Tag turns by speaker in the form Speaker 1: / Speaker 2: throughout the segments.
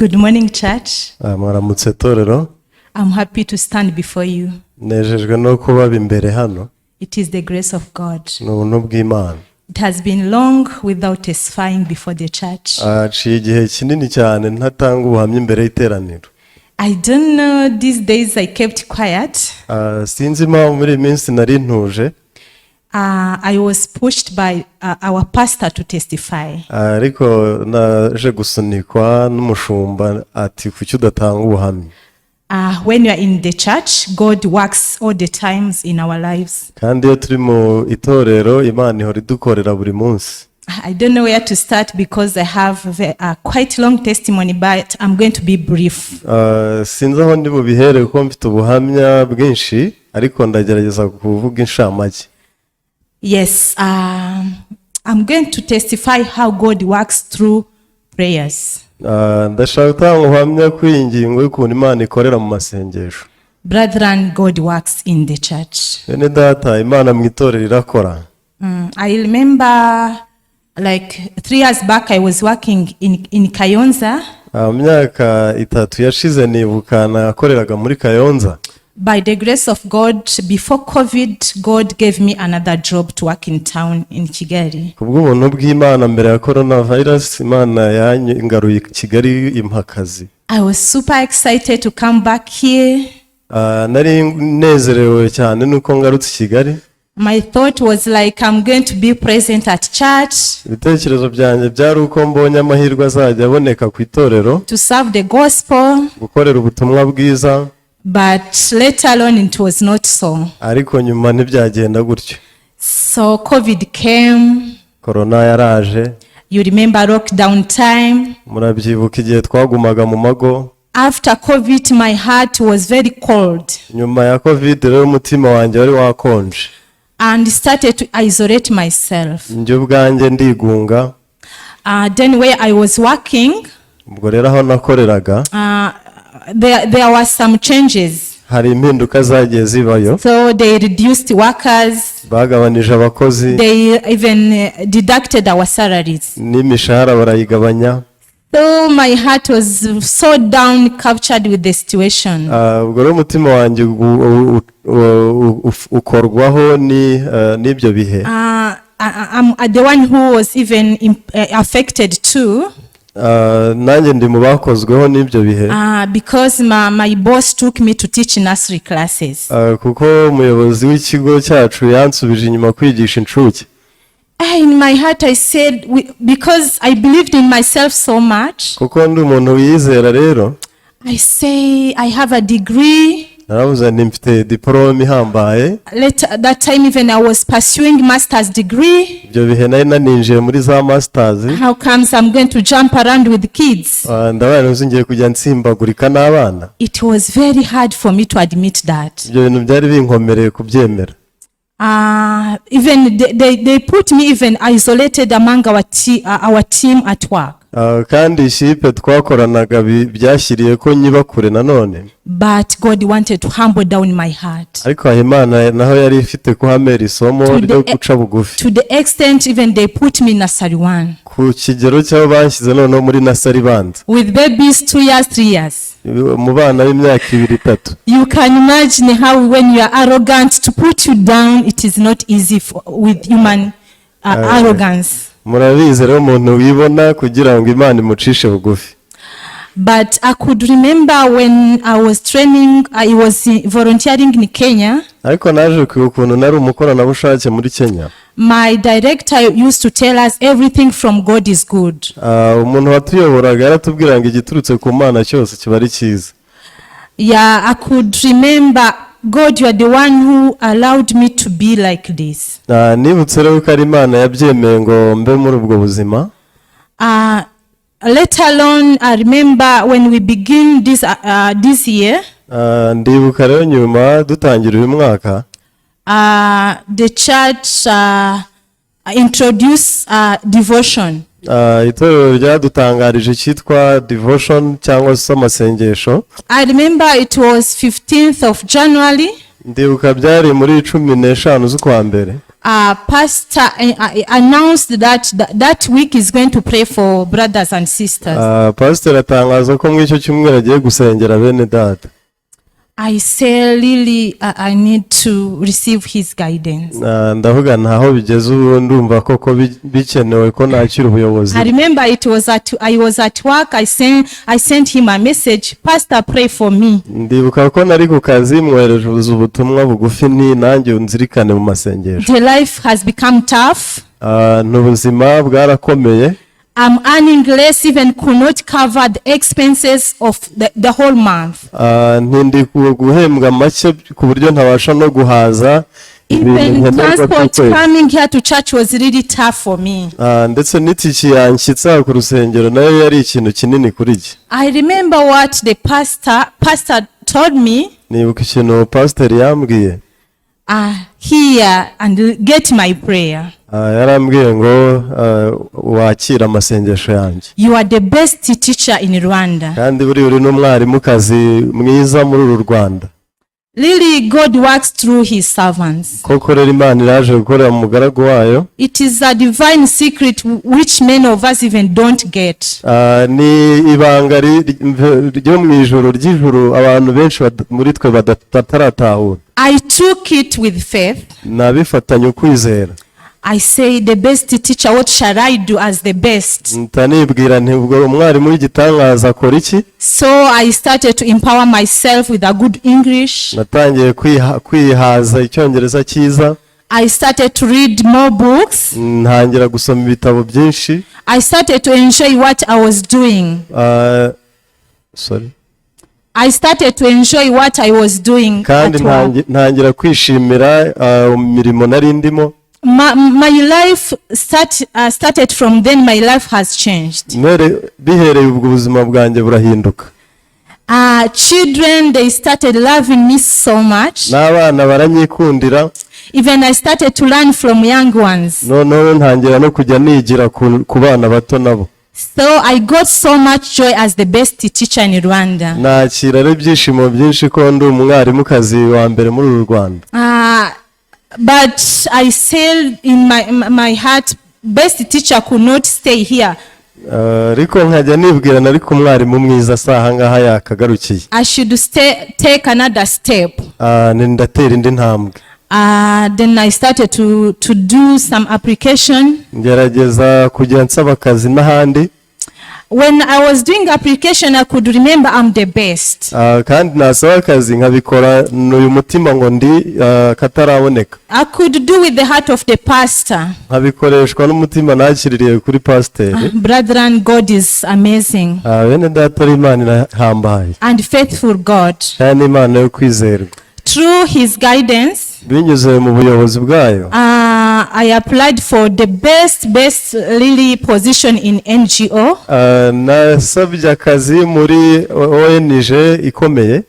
Speaker 1: Good morning, church.
Speaker 2: Mwaramutse torero.
Speaker 1: I'm happy to stand before you.
Speaker 2: Nejejwe no kuba imbere hano.
Speaker 1: It is the grace of God.
Speaker 2: N'ubuntu bw'Imana.
Speaker 1: It has been long without testifying before the church.
Speaker 2: Aciye igihe kinini cyane ntatanga ubuhamya imbere y'iteraniro.
Speaker 1: I don't know, these days I kept quiet.
Speaker 2: Sinzi impamvu muri iyi minsi nari ntuje.
Speaker 1: I was pushed by our pastor to testify.
Speaker 2: Ariko naje gusunikwa n'umushumba ati kuki udatanga ubuhamya.
Speaker 1: When you are in the church, God works all the times in our lives.
Speaker 2: Kandi iyo turi mu itorero Imana ihora idukorera buri munsi.
Speaker 1: I don't know where to start because I have a quite long testimony, but I'm going to be brief.
Speaker 2: Sinzi aho ndi bubihere kuko mfite ubuhamya bwinshi ariko ndagerageza kuvuga inshamake.
Speaker 1: Yes, I'm going to testify how God works through prayers.
Speaker 2: Ndashaka gutanga ubuhamya ku ingingo y'ukuntu Imana ikorera mu masengesho.
Speaker 1: Brethren, God works in the church.
Speaker 2: Bene data, Imana mu itorero irakora.
Speaker 1: I remember like 3 years back I was working in Kayonza.
Speaker 2: Myaka 3 yashize nibuka nakoreraga muri Kayonza.
Speaker 1: By the grace of God, before COVID, God gave me another job to work in town in Kigali.
Speaker 2: Kubw'ubuntu bw'Imana mbere ya coronavirus, Imana yangaruye Kigali impakazi.
Speaker 1: I was super excited to come back here.
Speaker 2: Nari nezerewe cyane nuko ngarutse Kigali.
Speaker 1: My thought was like I'm going to be present at church.
Speaker 2: Ibitekerezo byanjye byari uko mbonye amahirwe azajya aboneka ku itorero.
Speaker 1: To serve the gospel.
Speaker 2: Gukorera ubutumwa bwiza.
Speaker 1: But later on it was not so.
Speaker 2: Ariko nyuma ntibyagenda gutyo.
Speaker 1: So COVID came.
Speaker 2: Corona yaraje.
Speaker 1: You remember lockdown time.
Speaker 2: Murabyibuka igihe twagumaga mu mago.
Speaker 1: After COVID my heart was very cold.
Speaker 2: Nyuma ya COVID rero umutima wanjye wari wakonje.
Speaker 1: And started to isolate myself.
Speaker 2: Njye ubwanjye ndigunga.
Speaker 1: Then where I was working.
Speaker 2: Ubwo rero aho nakoreraga.
Speaker 1: There were some changes.
Speaker 2: Hari impinduka zagiye zibayo.
Speaker 1: So they reduced workers.
Speaker 2: Bagabanije abakozi.
Speaker 1: They even deducted our salaries.
Speaker 2: N'imishahara barayigabanya.
Speaker 1: So my heart was so down, captured with the situation.
Speaker 2: Ubwo rero umutima wanjye ukorwaho n'ibyo bihe.
Speaker 1: I'm the one who was even affected too.
Speaker 2: Nanjye ndi mu bakozweho n'ibyo bihe.
Speaker 1: Because my boss took me to teach nursery classes.
Speaker 2: Kuko umuyobozi w'ikigo cyacu yansubije inyuma kwigisha inshuke.
Speaker 1: In my heart I said, because I believed in myself so much.
Speaker 2: Kuko ndi umuntu wizera rero.
Speaker 1: I say I have a degree.
Speaker 2: Naravuze nti mfite diplome ihambaye.
Speaker 1: That time even I was pursuing master's degree.
Speaker 2: Ibyo bihe nari naninjiye muri za masters.
Speaker 1: How comes I'm going to jump around with kids?
Speaker 2: Ndabaye nzingiye kujya nsimbagurika n'abana.
Speaker 1: It was very hard for me to admit that.
Speaker 2: Ibyo bintu byari binkomereye kubyemera.
Speaker 1: Even they put me even isolated among our team at work.
Speaker 2: Kandi ishipe twakoranaga byashyiriye ko nyiba kure nanone.
Speaker 1: But God wanted to humble down my heart.
Speaker 2: Ariko Imana naho yari ifite kuhamera isomo ryo guca bugufi.
Speaker 1: To the extent even they put me in nursery 1.
Speaker 2: Ku kigero cyo banshyize none muri nursery banza.
Speaker 1: With babies 2 years, 3 years.
Speaker 2: Mu bana b'imyaka 2-3.
Speaker 1: You can imagine how when you are arrogant, to put you down it is not easy with human arrogance.
Speaker 2: Murabizi rero umuntu wibona kugira ngo Imana imucishe bugufi.
Speaker 1: But I could remember when I was training, I was volunteering in Kenya.
Speaker 2: Ariko naje ukuntu nari umukoranabushake muri Kenya.
Speaker 1: My director used to tell us everything from God is good.
Speaker 2: Umuntu watuyoboraga yaratubwira ngo igiturutse ku Mana cyose kiba ari cyiza.
Speaker 1: Yeah, I could remember, God, you are the one who allowed me to be like this.
Speaker 2: Nibutse rero ko ari Imana yabyemeye ngo mbe muri ubwo buzima.
Speaker 1: Later on, I remember when we begin this year.
Speaker 2: Ndibuka rero nyuma dutangira uyu mwaka.
Speaker 1: The church introduced devotion.
Speaker 2: Itorero ryadutangarije cyitwa devotion cyangwa se amasengesho.
Speaker 1: I remember it was 15th of January.
Speaker 2: ndibuka byari muri 15 z'ukwa mbere.
Speaker 1: Pastor announced that week is going to pray for brothers and sisters.
Speaker 2: Pastor atangaza ko muri icyo cyumweru agiye gusengera bene data.
Speaker 1: I say really I need to receive his guidance.
Speaker 2: Ndavuga ntaho bigeze ubu ndumva koko bikenewe ko nakira ubuyobozi.
Speaker 1: I remember I was at work. I sent him a message, Pastor, pray for me.
Speaker 2: Ndibuka ko nari ku kazi mwohereje ubutumwa bugufi ni nanjye unzirikane mu masengesho.
Speaker 1: The life has become tough.
Speaker 2: N'ubuzima bwarakomeye.
Speaker 1: I'm earning less, even could not cover the expenses of the whole month.
Speaker 2: Ntindi guhembwa make ku buryo ntabasha no guhaza.
Speaker 1: Even transport coming here to church was really tough for me.
Speaker 2: Ndetse n'itiki yanshyitsa ku rusengero nayo yari ikintu kinini kuri jye.
Speaker 1: I remember what the pastor told me.
Speaker 2: Nibuka ikintu pastor yambwiye.
Speaker 1: Here and get my prayer.
Speaker 2: Yarambwiye ngo wakira amasengesho yanjye.
Speaker 1: You are the best teacher in Rwanda.
Speaker 2: Kandi uri n'umwarimukazi mwiza muri uru Rwanda.
Speaker 1: Really, God works through his servants.
Speaker 2: Koko rero Imana iraje gukorera mu mugaragu wayo.
Speaker 1: It is a divine secret which many of us even don't get.
Speaker 2: Ni ibanga ryo mu ijuru ry'ijuru abantu benshi muri twe bataratahura.
Speaker 1: I took it with faith.
Speaker 2: Nabifatanye ukwizera.
Speaker 1: I say, the best teacher, what shall I do as the best?
Speaker 2: Ntanibwira nti ubwo umwarimu w'igitangaza akora iki?
Speaker 1: So I started to empower myself with a good English.
Speaker 2: Natangiye kwihaza icyongereza cyiza.
Speaker 1: I started to read more books.
Speaker 2: Ntangira gusoma ibitabo byinshi.
Speaker 1: I started to enjoy what I was doing. I started to enjoy what I was doing.
Speaker 2: Kandi ntangira kwishimira imirimo nari ndimo.
Speaker 1: My life started from then. My life has changed.
Speaker 2: Bihereye ubwo ubuzima bwanjye burahinduka.
Speaker 1: Children, they started loving me so much.
Speaker 2: N'abana baranyikundira.
Speaker 1: Even I started to learn from young ones.
Speaker 2: No ntangira no kujya nigira ku bana bato nabo.
Speaker 1: So I got so much joy as the best teacher in Rwanda.
Speaker 2: Nakira ibyishimo byinshi ko ndi umwarimukazi wa mbere muri uru Rwanda.
Speaker 1: But I said in my heart, best teacher could not stay here.
Speaker 2: Ariko nkajya nibwira nari ku mwarimu mwiza saha ngaha yakagarukiye.
Speaker 1: I should take another step.
Speaker 2: Ndatera indi ntambwe.
Speaker 1: Then I started to do some application.
Speaker 2: Ngerageza kujya nsaba akazi n'ahandi.
Speaker 1: When I was doing application, I could remember I'm the best.
Speaker 2: Kandi nasaba akazi nkabikora n'uyu mutima ngo ndi kataraboneka.
Speaker 1: I could do with the heart of the pastor.
Speaker 2: Nkabikoreshwa n'umutima nakiririye kuri pastor.
Speaker 1: Brethren, God is amazing.
Speaker 2: Bene data Imana irahambaye.
Speaker 1: And faithful God.
Speaker 2: Kandi Imana yo kwizerwa.
Speaker 1: Through his guidance,
Speaker 2: binyuze mu buyobozi bwayo,
Speaker 1: I applied for the best really position in NGO.
Speaker 2: Nasabye akazi muri ONG ikomeye.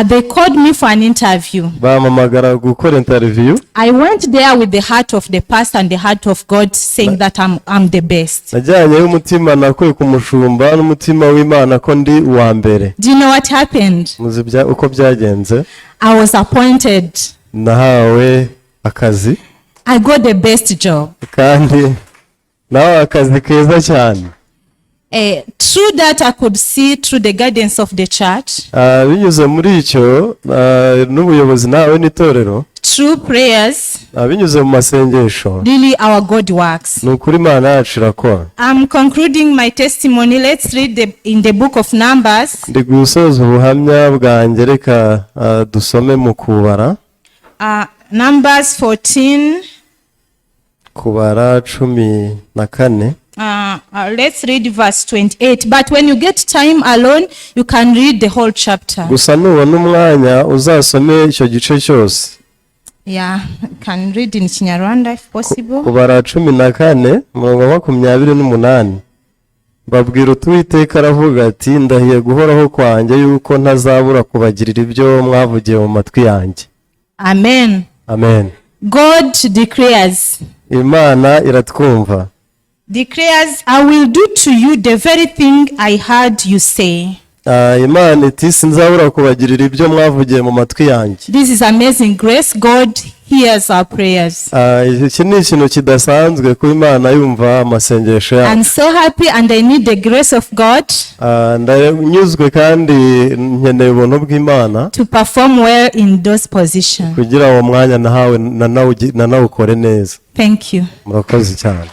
Speaker 1: They called me for an interview.
Speaker 2: Bamamagara gukora interview.
Speaker 1: I went there with the heart of the pastor and the heart of God, saying that I'm the best.
Speaker 2: Najyanye umutima nakuye ku mushumba n'umutima w'Imana ko ndi uwa mbere.
Speaker 1: Do you know what happened?
Speaker 2: Muzibya uko byagenze.
Speaker 1: I was appointed.
Speaker 2: Nahawe akazi.
Speaker 1: I got the best job.
Speaker 2: Kandi nawe akazi keza cyane.
Speaker 1: Through that I could see through the guidance of the church.
Speaker 2: Binyuze muri icyo n'ubuyobozi nawe n'itorero.
Speaker 1: Through prayers.
Speaker 2: Binyuze mu masengesho.
Speaker 1: Really our God works.
Speaker 2: Nukuri Imana yacu irakora.
Speaker 1: I'm concluding my testimony. Let's read in the book of Numbers.
Speaker 2: Ndi gusoza ubuhamya bwanjye reka dusome mu kubara.
Speaker 1: Numbers 14.
Speaker 2: Kubara 14.
Speaker 1: Let's read verse 28. But when you get time alone, you can read the whole chapter.
Speaker 2: Gusa nubona umwanya uzasome icyo gice cyose.
Speaker 1: Yeah, can read in Kinyarwanda if possible.
Speaker 2: Kubara 14:28. Babwira Uwiteka aravuga ati ndahiye guhoraho kwanjye yuko ntazabura kubagirira ibyo mwavugiye mu matwi yanjye.
Speaker 1: Amen.
Speaker 2: Amen.
Speaker 1: God declares.
Speaker 2: Imana iratwumva.
Speaker 1: Declares, I will do to you the very thing I heard you say.
Speaker 2: Imana iti sinzabura kubagirira ibyo mwavugiye mu matwi yanjye.
Speaker 1: This is amazing grace. God hears our prayers.
Speaker 2: Iki ni ikintu kidasanzwe ko Imana yumva amasengesho yacu.
Speaker 1: I'm so happy and I need the grace of God.
Speaker 2: Ndanyuzwe kandi nkeneye ubuntu bw'Imana
Speaker 1: To perform well in those positions.
Speaker 2: kugira uwo mwanya nahawe nanawukore neza.
Speaker 1: Thank you.
Speaker 2: Murakoze cyane.